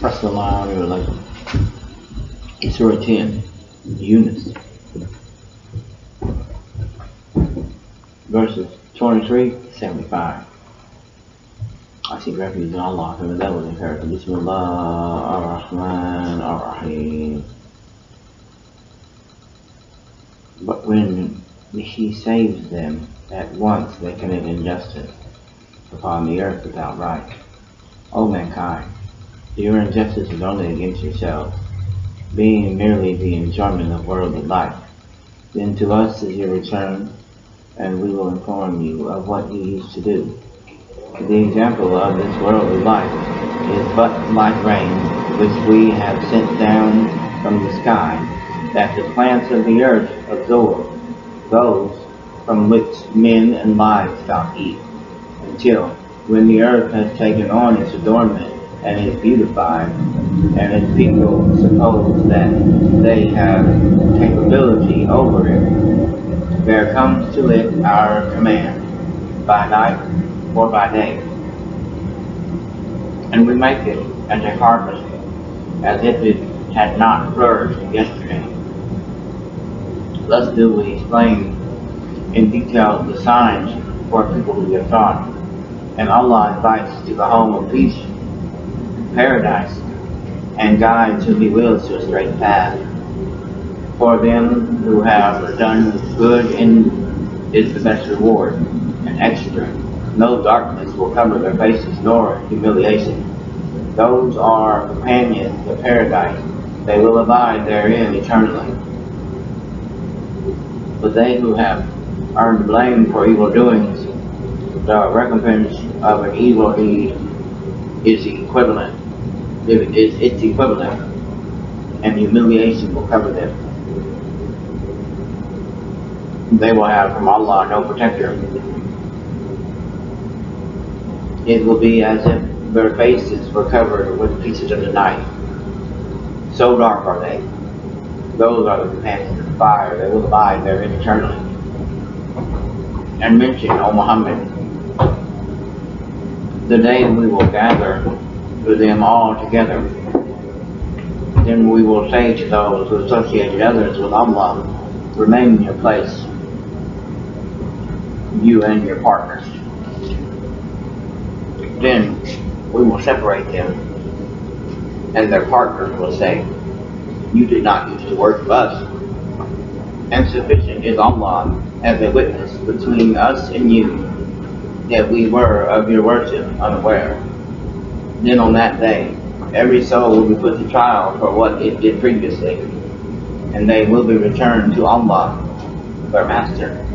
Assalamu alaikum. Surah 10, Yunus, verses 23 to 75. I seek refuge in Allah from the devil and character. Bismillah ar-Rahman ar-Rahim. But when He saves them, at once they commit injustice upon the earth without right. O mankind, your injustice is only against yourselves, being merely the enjoyment of worldly life. Then to us is your return, and we will inform you of what you used to do. The example of this worldly life is but like rain, which we have sent down from the sky, that the plants of the earth absorb, those from which men and livestock eat, until when the earth has taken on its adornment and is beautified, and its people suppose that they have capability over it, there comes to it our command, by night or by day, and we make it as a harvest, as if it had not flourished yesterday. Thus do we explain in detail the signs for people who give thought, and Allah invites to the home of peace, paradise, and guides whom He wills to a straight path. For them who have done good is the best reward, and extra. No darkness will cover their faces, nor humiliation. Those are companions of paradise. They will abide therein eternally. But they who have earned blame for evil doings, the recompense of an evil deed is equivalent. It's equivalent, and humiliation will cover them. They will have from Allah no protector. It will be as if their faces were covered with pieces of the night. So dark are they. Those are the companions of the fire. They will abide therein eternally. And mention, O Muhammad, the day we will gather with them all together. Then we will say to those who associated others with Allah, remain in your place, you and your partners. Then we will separate them, and their partners will say, you did not used to worship us, and sufficient is Allah as a witness between us and you, that we were of your worship unaware. Then on that day, every soul will be put to trial for what it did previously, and they will be returned to Allah, their Master,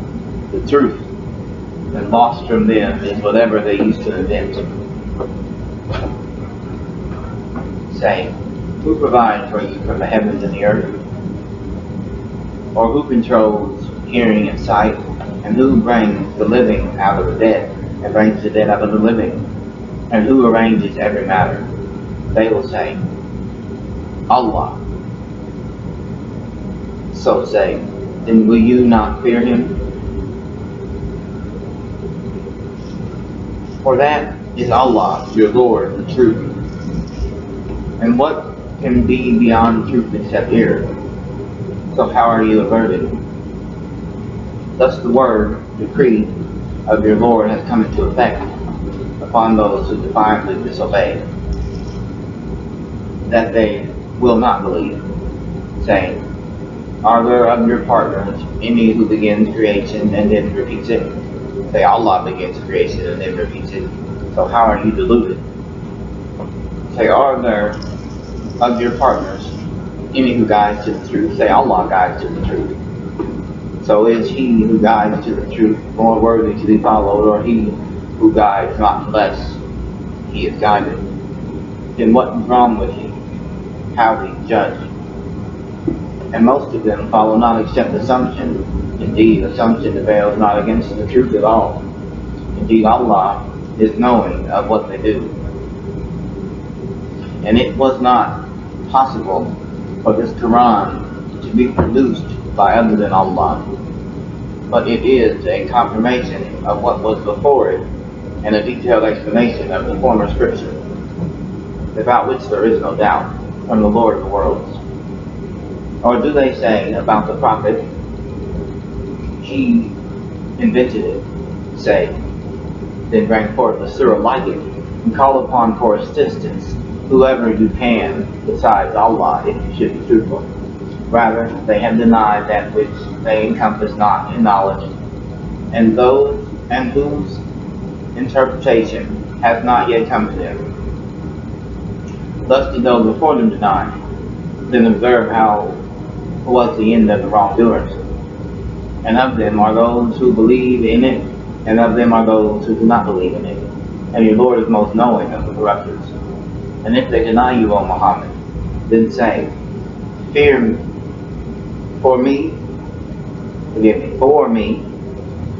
the truth, and lost from them is whatever they used to invent. Say, who provides for you from the heavens and the earth? Or who controls hearing and sight? And who brings the living out of the dead, and brings the dead out of the living? And who arranges every matter? They will say, Allah. So say, then will you not fear Him? For that is Allah, your Lord, the truth. And what can be beyond truth except error? So how are you averted? Thus the word, decree, of your Lord has come into effect upon those who defiantly disobey, that they will not believe, saying, are there of your partners any who begins creation and then repeats it? Say, Allah begins creation and then repeats it. So how are you deluded? Say, are there of your partners any who guides to the truth? Say, Allah guides to the truth. So is he who guides to the truth more worthy to be followed, or he who guides not unless he is guided? Then what is wrong with you? How do you judge? And most of them follow not except assumption. Indeed, assumption avails not against the truth at all. Indeed, Allah is knowing of what they do. And it was not possible for this Quran to be produced by other than Allah, but it is a confirmation of what was before it, and a detailed explanation of the former scripture. about which there is no doubt, from the Lord of the worlds? Or do they say about the prophet, he invented it, say, then bring forth a surah like it, and call upon for assistance whoever you can besides Allah, if you should be truthful. Rather, they have denied that which they encompass not in knowledge, and whose interpretation has not yet come to them. Thus did those before them deny. Then observe how was the end of the wrongdoers. And of them are those who believe in it, and of them are those who do not believe in it. And your Lord is most knowing of the corrupters. And if they deny you, O Muhammad, then say, Fear for me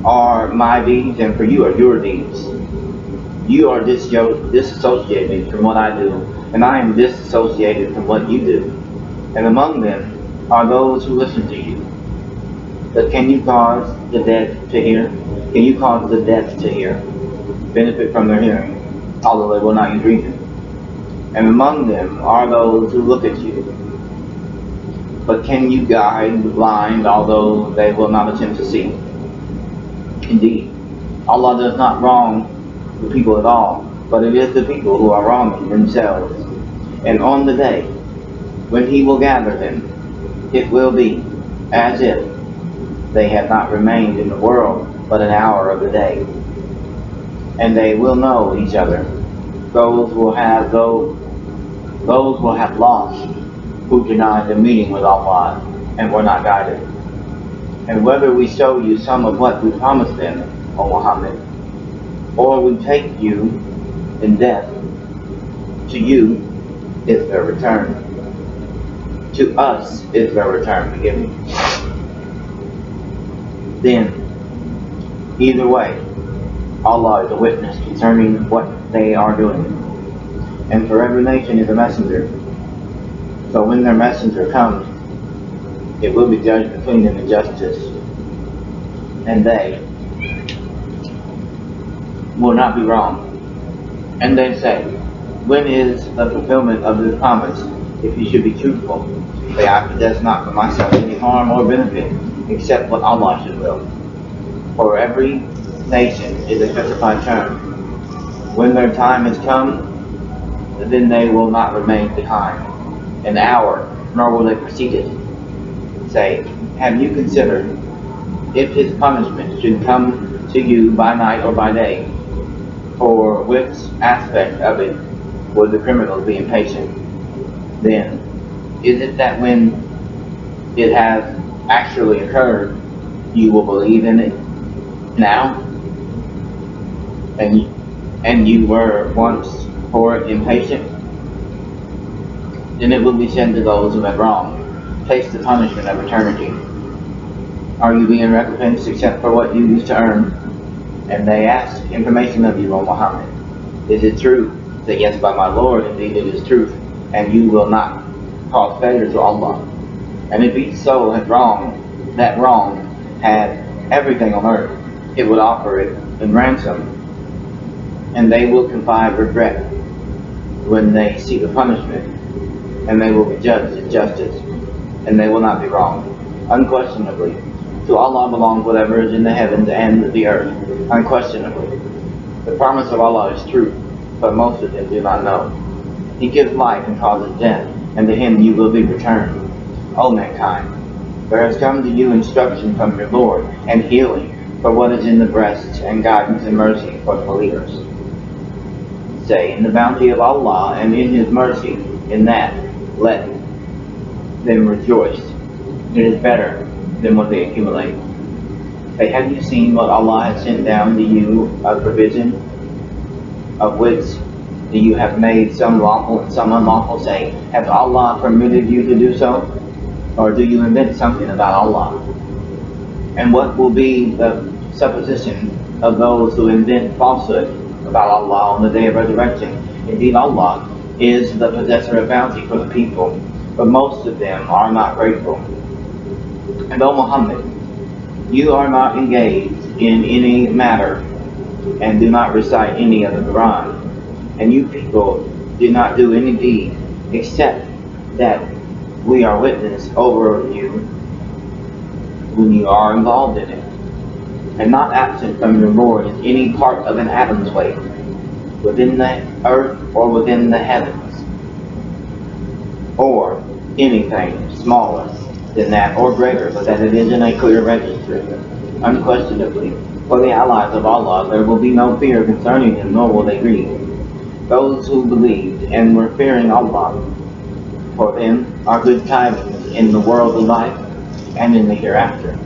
are my deeds, and for you are your deeds. You are disassociated from what I do, and I am disassociated from what you do. And among them are those who listen to you. But can you cause the deaf to hear? Can you cause the deaf to hear? Benefit from their hearing, although they will not use reason. And among them are those who look at you. But can you guide the blind, although they will not attempt to see? Indeed, Allah does not wrong the people at all, but it is the people who are wronging themselves. And on the day when He will gather them, it will be as if they had not remained in the world but an hour of the day. And they will know each other. Those will have lost who denied the meeting with Allah and were not guided. And whether we show you some of what we promised them, O Muhammad, or we take you in death, to you is their return. To us is their return, forgive me. Then, either way, Allah is a witness concerning what they are doing. And for every nation is a messenger. So when their messenger comes, it will be judged between them in justice. And they will not be wrong. And they say, when is the fulfillment of this promise, if you should be truthful? Say, I possess not for myself any harm or benefit, except what Allah should will. For every nation is a specified term. When their time has come, then they will not remain behind an hour, nor will they precede it. Say, have you considered if His punishment should come to you by night or by day? For which aspect of it would the criminals be impatient? Then, is it that when it has actually occurred, you will believe in it now? And you were once for it impatient? Then it will be said to those who have wronged, taste the punishment of eternity. Are you being recompensed except for what you used to earn? And they ask information of you, O Muhammad. Is it true? Say, yes, by my Lord, indeed it is truth, and you will not cause failure to Allah. And if each soul had wronged had everything on earth, it would offer it in ransom. And they will confide regret when they see the punishment, and they will be judged in justice, and they will not be wrong. Unquestionably, to Allah belongs whatever is in the heavens and the earth. Unquestionably, the promise of Allah is true, but most of them do not know. He gives life and causes death, and to Him you will be returned. O mankind, there has come to you instruction from your Lord, and healing for what is in the breasts, and guidance and mercy for the believers. Say, in the bounty of Allah and in His mercy, in that let them rejoice. It is better than what they accumulate. Say, have you seen what Allah has sent down to you of provision, of which you have made some lawful and some unlawful? Say, has Allah permitted you to do so? Or do you invent something about Allah? And what will be the supposition of those who invent falsehood about Allah on the day of resurrection? Indeed, Allah is the possessor of bounty for the people, but most of them are not grateful. And O Muhammad, you are not engaged in any matter, and do not recite any of the Quran. And you people do not do any deed except that we are witness over you when you are involved in it, and not absent from your Lord is any part of an atom's weight, within the earth or within the heavens, or anything smaller than that or greater, but that it is in a clear register. Unquestionably, for the allies of Allah there will be no fear concerning them, nor will they grieve. Those who believed and were fearing Allah, for them are good tidings in the world of life and in the hereafter.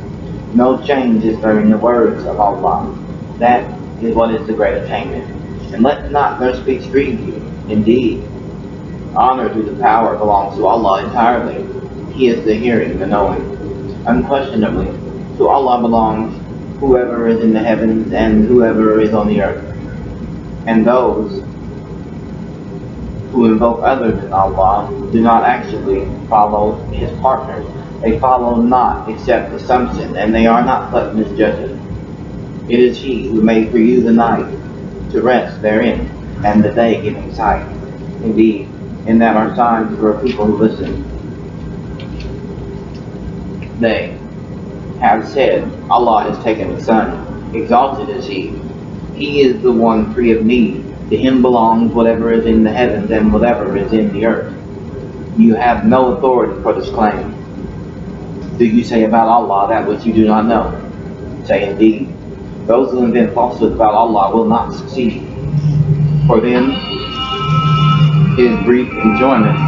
No change is there in the words of Allah. That is what is the great attainment. And let not their speech grieve you. Indeed, honor through the power belongs to Allah entirely. He is the hearing, the knowing. Unquestionably, to Allah belongs whoever is in the heavens and whoever is on the earth. And those who invoke other than Allah do not actually follow His partners. They follow not except assumption, and they are not gluttonous judges. It is He who made for you the night to rest therein, and the day giving sight. Indeed, in that are signs for people who listen. They have said, Allah has taken a son. Exalted is He. He is the one free of need. To Him belongs whatever is in the heavens and whatever is in the earth. You have no authority for this claim. Do you say about Allah that which you do not know? Say indeed, those who invent falsehoods about Allah will not succeed. For them is brief enjoyment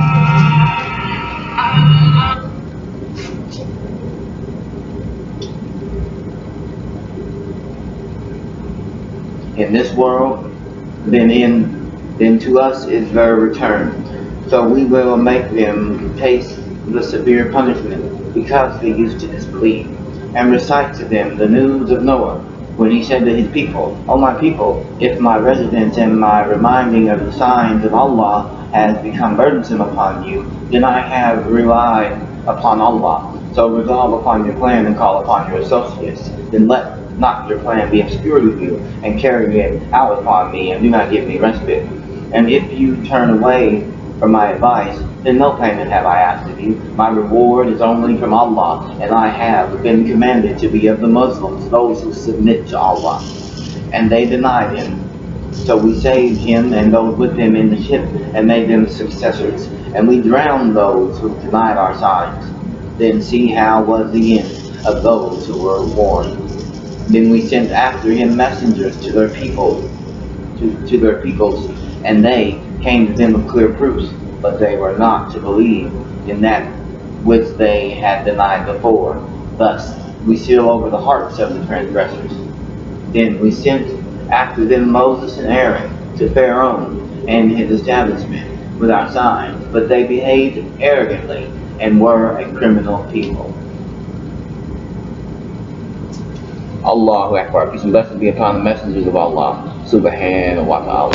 in this world, then to us is their return. So we will make them taste the severe punishment because they used to disbelieve, and recite to them the news of Noah, when he said to his people, O my people, if my residence and my reminding of the signs of Allah has become burdensome upon you, then I have relied upon Allah. So resolve upon your plan and call upon your associates. Then let not your plan be obscured with you, and carry it out upon me, and do not give me respite. And if you turn away from my advice, then no payment have I asked of you. My reward is only from Allah, and I have been commanded to be of the Muslims, those who submit to Allah. And they denied Him. So we saved him and those with him in the ship, and made them successors. And we drowned those who denied our signs. Then see how was the end of those who were warned. Then we sent after him messengers to their people, to their peoples, and they came to them with clear proofs, but they were not to believe in that which they had denied before. Thus we seal over the hearts of the transgressors. Then we sent after them Moses and Aaron to Pharaoh and his establishment with our signs, but they behaved arrogantly and were a criminal people. Allahu Akbar. Peace and blessings be upon the messengers of Allah. Subhanahu wa ta'ala.